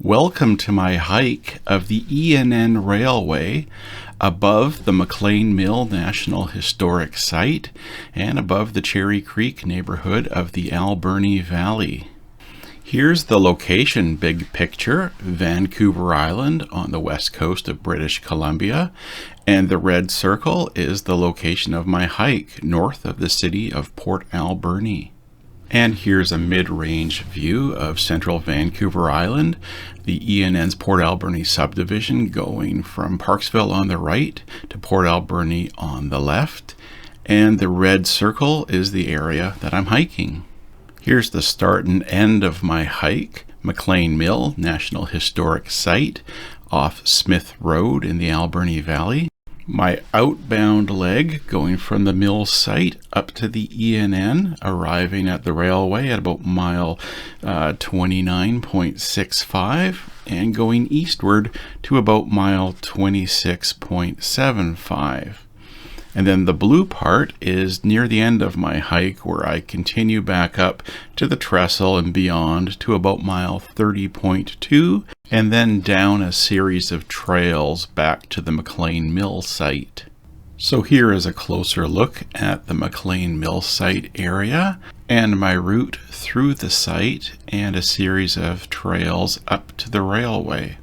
Welcome to my hike of the E&N Railway above the McLean Mill National Historic Site and above the Cherry Creek neighborhood of the Alberni Valley. Here's the location big picture: Vancouver Island on the west coast of British Columbia, and the red circle is the location of my hike north of the city of Port Alberni. And here's a mid-range view of central Vancouver Island, the E&N's Port Alberni subdivision going from Parksville on the right to Port Alberni on the left, and the red circle is the area that I'm hiking. Here's the start and end of my hike: McLean Mill National Historic Site off Smith Road in the Alberni Valley. My outbound leg going from the mill site up to the E&N, arriving at the railway at about mile 29.65 and going eastward to about mile 26.75. And then the blue part is near the end of my hike, where I continue back up to the trestle and beyond to about mile 30.2, and then down a series of trails back to the McLean Mill site. So here is a closer look at the McLean Mill site area and my route through the site and a series of trails up to the railway.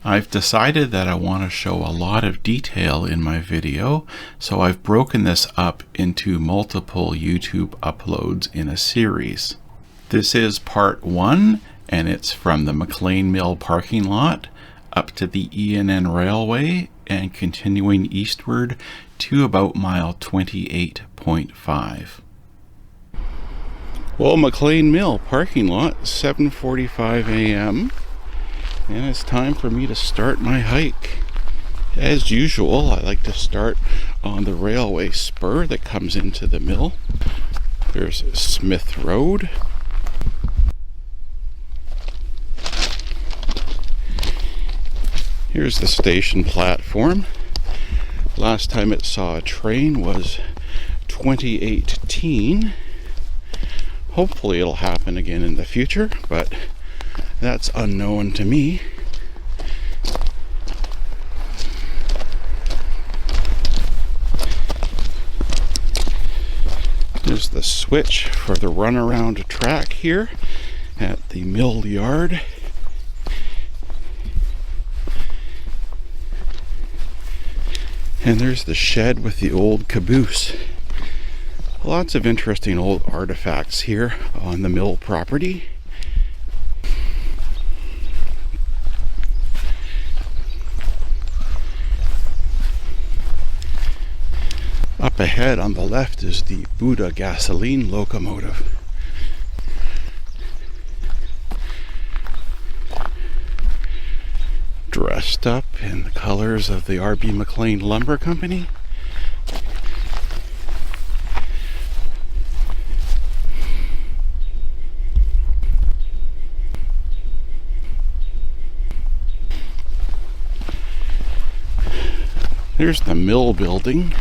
I've decided that I want to show a lot of detail in my video, so I've broken this up into multiple YouTube uploads in a series. This is part 1, and it's from the McLean Mill parking lot up to the E&N Railway and continuing eastward to about mile 28.5. Well, McLean Mill parking lot, 7:45 a.m. and it's time for me to start my hike. As usual, I like to start on the railway spur that comes into the mill. There's Smith Road. Here's the station platform. Last time it saw a train was 2018. Hopefully it'll happen again in the future, but that's unknown to me. There's the switch for the runaround track here at the mill yard. And there's the shed with the old caboose. Lots of interesting old artifacts here on the mill property. Up ahead on the left is the Buddha gasoline locomotive. Dressed up in the colors of the R.B. McLean Lumber Company. There's the mill building.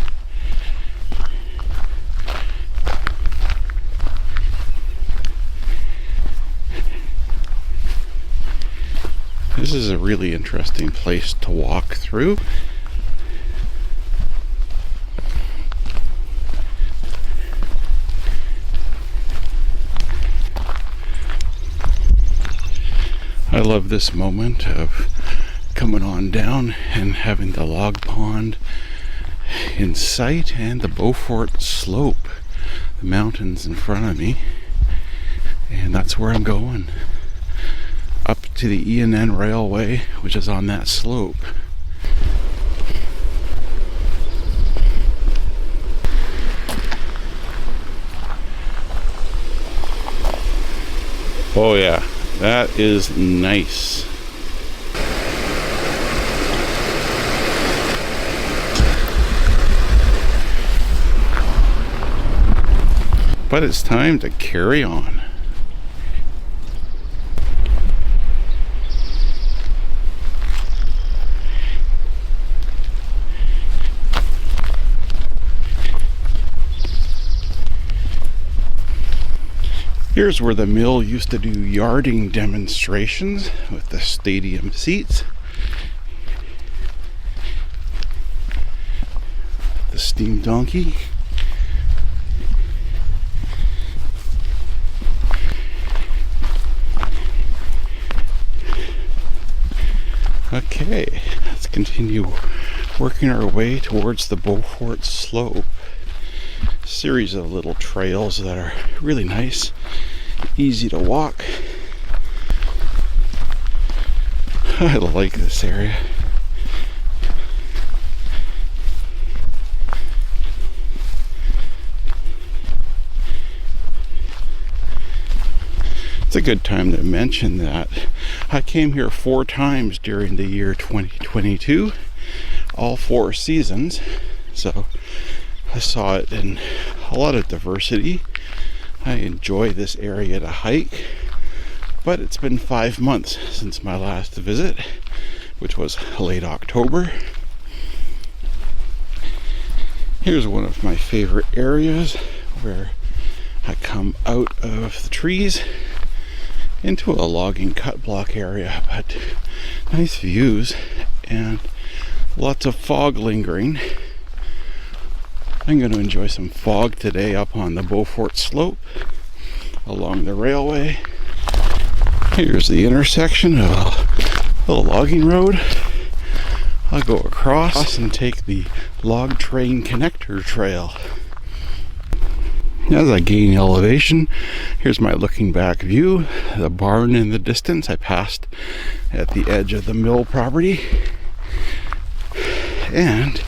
This is a really interesting place to walk through. I love this moment of coming on down and having the log pond in sight and the Beaufort slope, the mountains in front of me, and that's where I'm going. Up to the E&N Railway, which is on that slope. Oh yeah, that is nice. But it's time to carry on. Here's where the mill used to do yarding demonstrations with the stadium seats. The steam donkey. Okay, let's continue working our way towards the Beauforts slope. Series of little trails that are really nice, easy to walk. I like this area. It's a good time to mention that I came here 4 times during the year 2022, all 4 seasons, so I saw it in a lot of diversity. I enjoy this area to hike, but it's been 5 months since my last visit, which was late October. Here's one of my favorite areas where I come out of the trees into a logging cut block area, but nice views and lots of fog lingering. I'm going to enjoy some fog today up on the Beaufort slope along the railway. Here's the intersection of a little logging road. I'll go across and take the log train connector trail. As I gain elevation, here's my looking back view. The barn in the distance. I passed at the edge of the mill property. And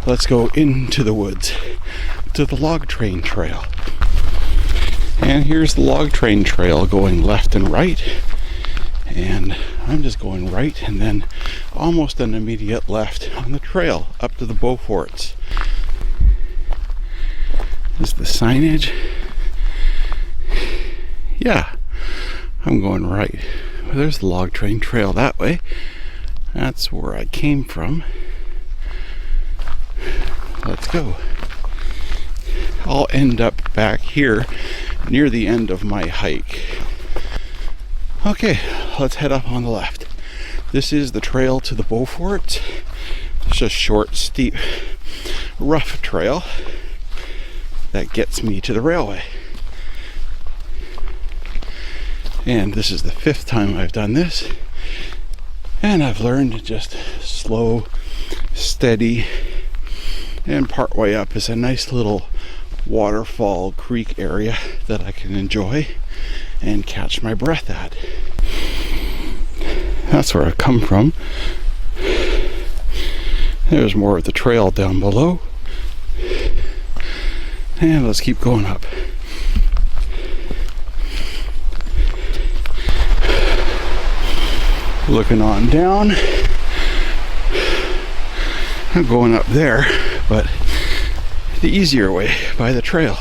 let's go into the woods to the log train trail. And here's the log train trail going left and right. And I'm just going right and then almost an immediate left on the trail up to the Beauforts. Is the signage? Yeah, I'm going right. Well, there's the log train trail that way. That's where I came from. Let's go. I'll end up back here near the end of my hike. Okay, let's head up on the left. This is the trail to the Beauforts. It's a short, steep, rough trail that gets me to the railway. And this is the 5th time I've done this. And I've learned to just slow, steady, and part way up is a nice little waterfall creek area that I can enjoy and catch my breath at. That's where I come from. There's more of the trail down below. And let's keep going up. Looking on down. I'm going up there, but the easier way by the trail.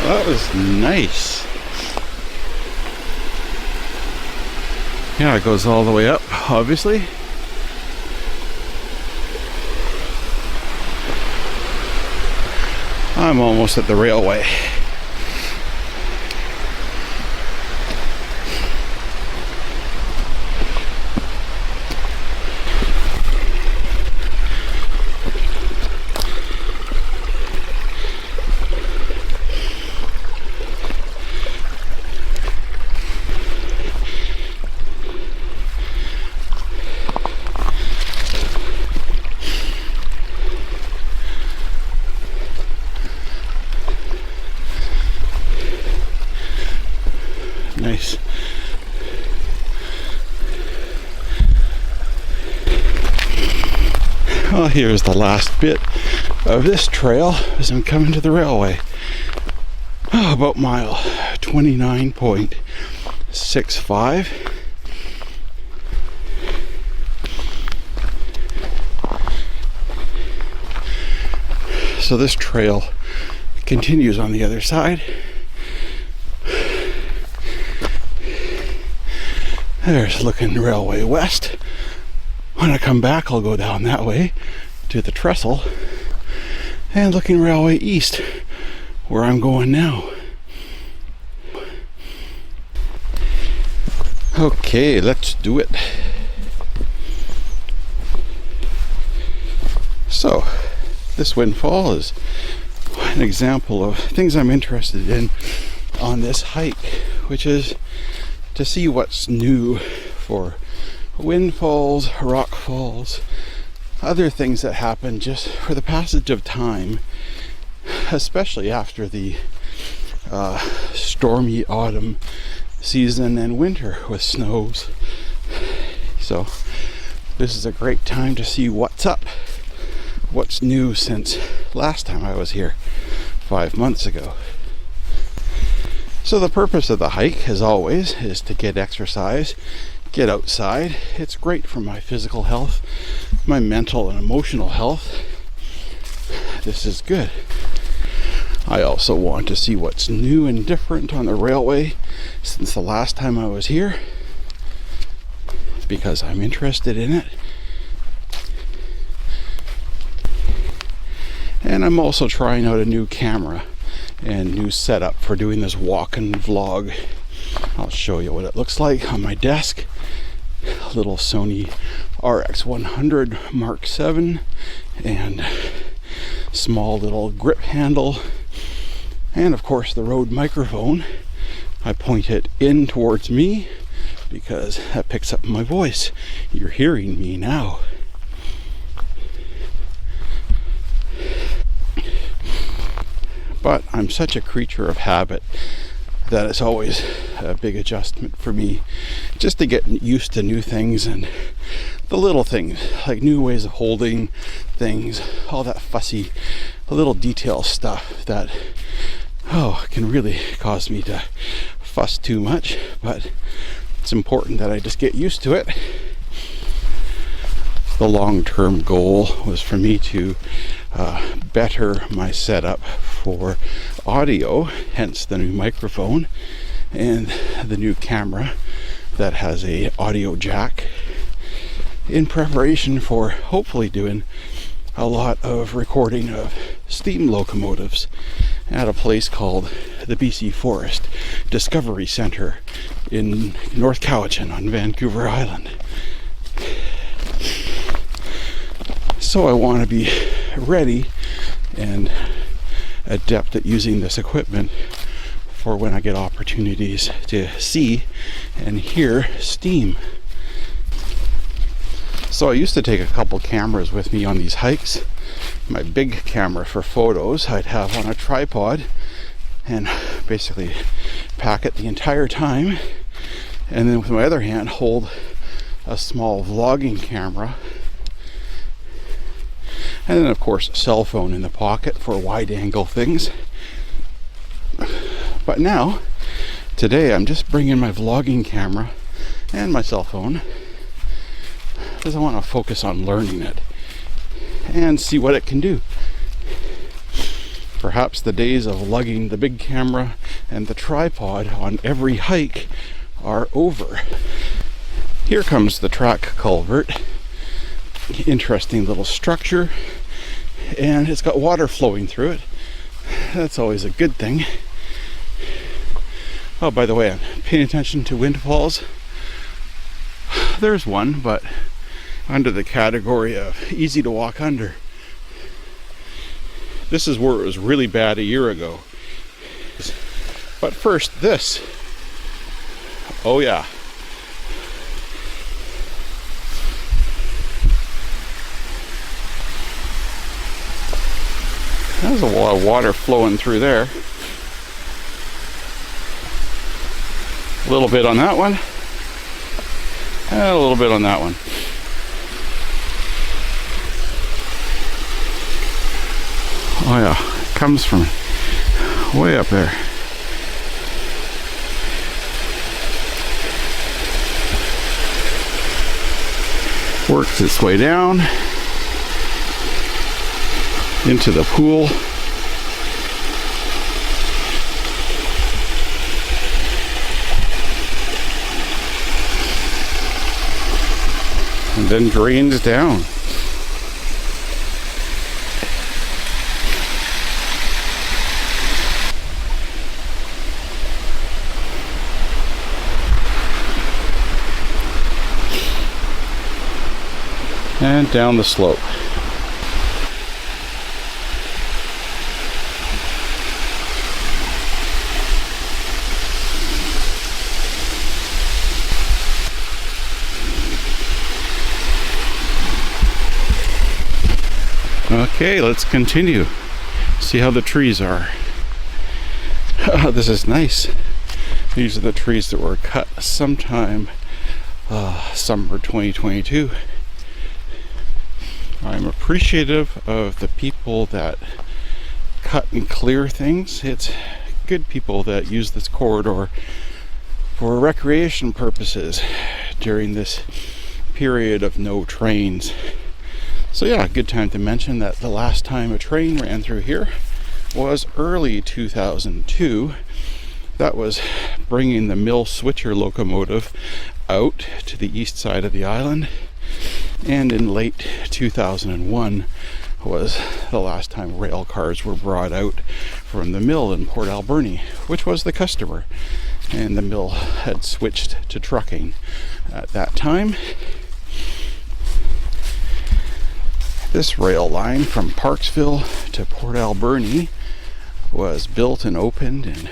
That was nice. Yeah, it goes all the way up, obviously. I'm almost at the railway. Well, here's the last bit of this trail as I'm coming to the railway. About mile 29.65. So this trail continues on the other side. There's looking railway west. When I come back, I'll go down that way to the trestle, and looking railway east, where I'm going now. Okay, let's do it. So, this windfall is an example of things I'm interested in on this hike, which is to see what's new for windfalls, rock falls, other things that happen just for the passage of time, especially after the stormy autumn season and winter with snows. So this is a great time to see what's up, what's new since last time I was here 5 months ago. So the purpose of the hike, as always, is to get exercise, get outside. It's great for my physical health, my mental and emotional health. This is good. I also want to see what's new and different on the railway since the last time I was here, because I'm interested in it. And I'm also trying out a new camera and new setup for doing this walk and vlog. I'll show you what it looks like on my desk. A little Sony RX100 Mark 7 and small little grip handle, and of course the Rode microphone. I point it in towards me because that picks up my voice. You're hearing me now. But I'm such a creature of habit that it's always a big adjustment for me just to get used to new things and the little things, like new ways of holding things, all that fussy little detail stuff that can really cause me to fuss too much. But it's important that I just get used to it. The long-term goal was for me to better my setup for audio, hence the new microphone and the new camera that has a audio jack, in preparation for hopefully doing a lot of recording of steam locomotives at a place called the BC Forest Discovery Centre in North Cowichan on Vancouver Island. So I want to be ready and adept at using this equipment for when I get opportunities to see and hear steam. So I used to take a couple cameras with me on these hikes. My big camera for photos I'd have on a tripod and basically pack it the entire time, and then with my other hand hold a small vlogging camera, and then of course a cell phone in the pocket for wide angle things. But now, today I'm just bringing my vlogging camera and my cell phone because I want to focus on learning it and see what it can do. Perhaps the days of lugging the big camera and the tripod on every hike are over. Here comes the track culvert. Interesting little structure, and it's got water flowing through it. That's always a good thing. Oh, by the way, I'm paying attention to windfalls. There's one, but under the category of easy to walk under. This is where it was really bad a year ago. But first, this. Oh yeah. There's a lot of water flowing through there. A little bit on that one, and a little bit on that one. Oh yeah, it comes from way up there. Works its way down into the pool. And then drains down. And down the slope. Okay, let's continue. See how the trees are. This is nice. These are the trees that were cut sometime summer 2022. I'm appreciative of the people that cut and clear things. It's good people that use this corridor for recreation purposes during this period of no trains. So yeah, good time to mention that the last time a train ran through here was early 2002. That was bringing the mill switcher locomotive out to the east side of the island. And in late 2001 was the last time rail cars were brought out from the mill in Port Alberni, which was the customer. And the mill had switched to trucking at that time. This rail line from Parksville to Port Alberni was built and opened in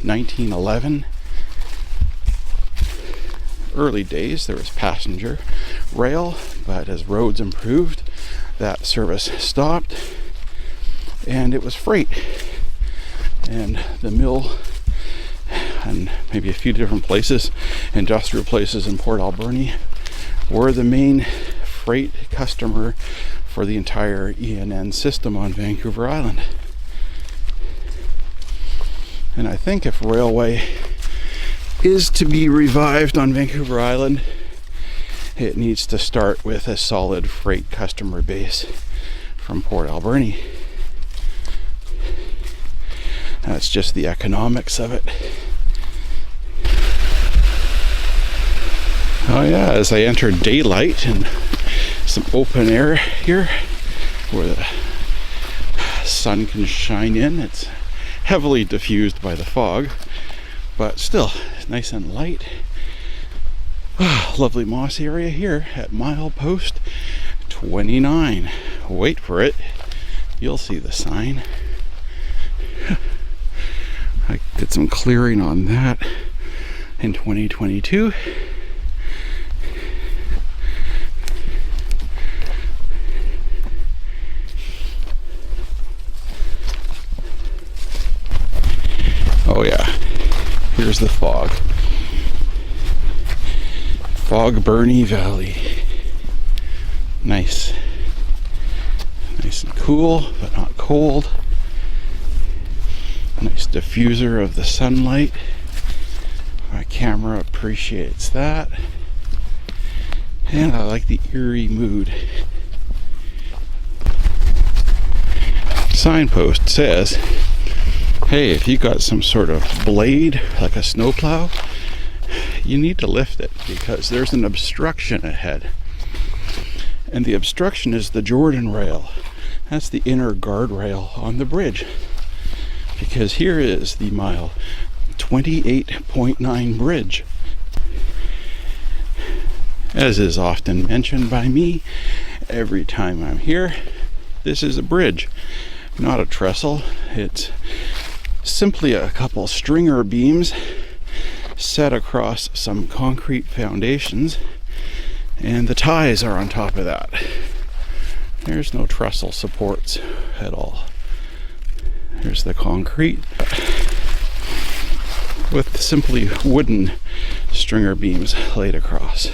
1911. Early days there was passenger rail, but as roads improved, that service stopped, and it was freight. And the mill and maybe a few different places, industrial places in Port Alberni, were the main freight customer for the entire E&N system on Vancouver Island. And I think if railway is to be revived on Vancouver Island, it needs to start with a solid freight customer base from Port Alberni. That's just the economics of it. Oh yeah, as I enter daylight and some open air here where the sun can shine in, it's heavily diffused by the fog, but still nice and light. Lovely moss area here at milepost 29. Wait for it, you'll see the sign. I did some clearing on that in 2022. Oh yeah, here's the fog. Fogberny Valley. Nice. Nice and cool, but not cold. Nice diffuser of the sunlight. My camera appreciates that. And I like the eerie mood. Signpost says, hey, if you got some sort of blade, like a snowplow, you need to lift it because there's an obstruction ahead. And the obstruction is the Jordan rail. That's the inner guardrail on the bridge. Because here is the mile 28.9 bridge. As is often mentioned by me every time I'm here, this is a bridge, not a trestle. It's simply a couple stringer beams set across some concrete foundations, and the ties are on top of that. There's no trestle supports at all. Here's the concrete with simply wooden stringer beams laid across.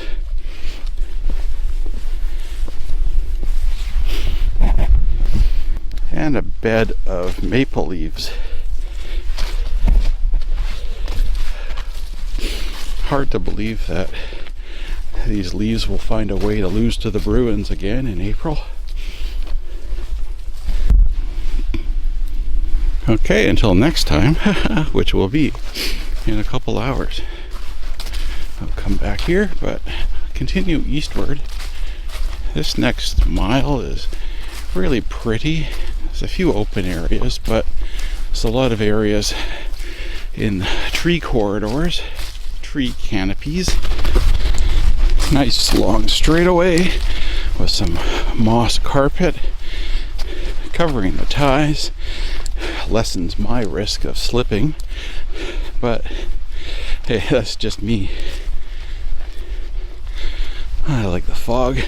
And and a bed of maple leaves. Hard to believe that these leaves will find a way to lose to the Bruins again in April. Okay, until next time, which will be in a couple hours. I'll come back here, but continue eastward. This next mile is really pretty. There's a few open areas, but there's a lot of areas in tree corridors, tree canopies. Nice long straightaway with some moss carpet covering the ties. Lessens my risk of slipping, but hey, that's just me. I like the fog.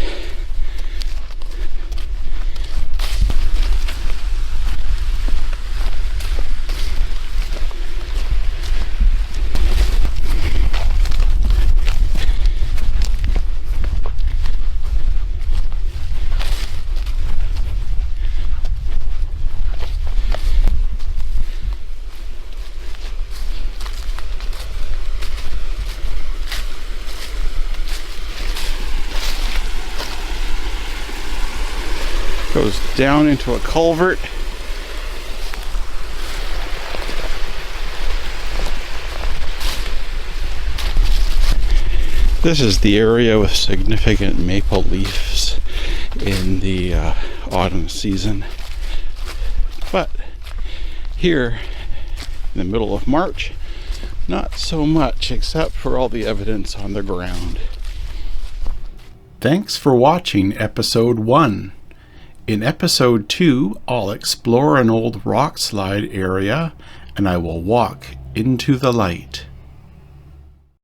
Goes down into a culvert. This is the area with significant maple leaves in the autumn season. But here in the middle of March, not so much, except for all the evidence on the ground. Thanks for watching episode 1. In episode 2, I'll explore an old rock slide area and I will walk into the light.